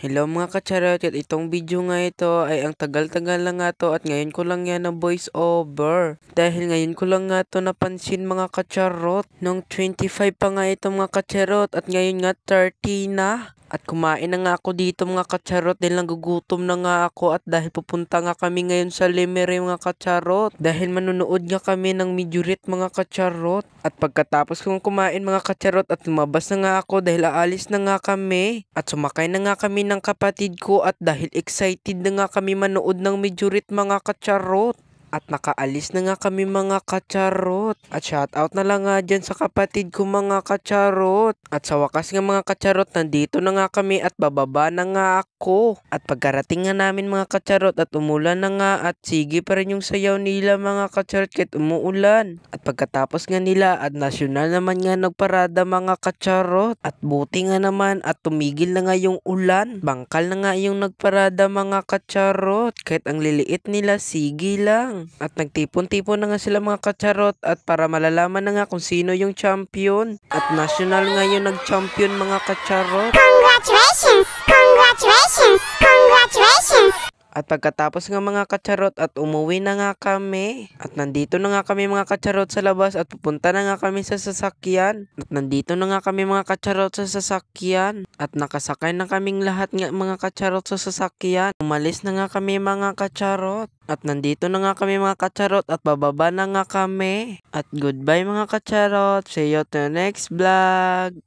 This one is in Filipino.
Hello mga kacharot, at itong video nga ito ay ang tagal-tagal na nga to at ngayon ko lang yan na voice over. Dahil ngayon ko lang nga to napansin mga kacharot. Nung 25 pa nga ito mga kacharot at ngayon nga 30 na. At kumain na nga ako dito mga kacharot dahil nagugutom na nga ako at dahil pupunta nga kami ngayon sa Lemery mga kacharot. Dahil manunood nga kami ng Midget mga kacharot. At pagkatapos kong kumain mga kacharot at lumabas na nga ako dahil aalis na nga kami. At sumakay na nga kami ng kapatid ko at dahil excited na nga kami manood ng Midget mga kacharot. At nakaalis na nga kami mga kacharot. At shoutout na lang nga dyan sa kapatid ko mga kacharot. At sa wakas nga mga kacharot, nandito na nga kami at bababa na nga ako. At pagkarating nga namin mga kacharot at umulan na nga at sige pa rin yung sayaw nila mga kacharot kahit umuulan. At pagkatapos nga nila at nasyonal naman nga nagparada mga kacharot. At buti nga naman at tumigil na nga yung ulan. Bangkal na nga yung nagparada mga kacharot. Kahit ang liliit nila, sige lang. At nagtipon-tipon na nga sila mga kacharot at para malalaman na nga kung sino yung champion. At national nga yung nag-champion mga kacharot. Congratulations! Congratulations! Congratulations! At pagkatapos nga mga kacharot at umuwi na nga kami. At nandito na nga kami mga kacharot sa labas at pupunta na nga kami sa sasakyan. At nandito na nga kami mga kacharot sa sasakyan. At nakasakay na kaming lahat nga mga kacharot sa sasakyan. Umalis na nga kami mga kacharot. At nandito na nga kami mga kacharot at bababa na nga kami. At goodbye mga kacharot. See you to the next vlog.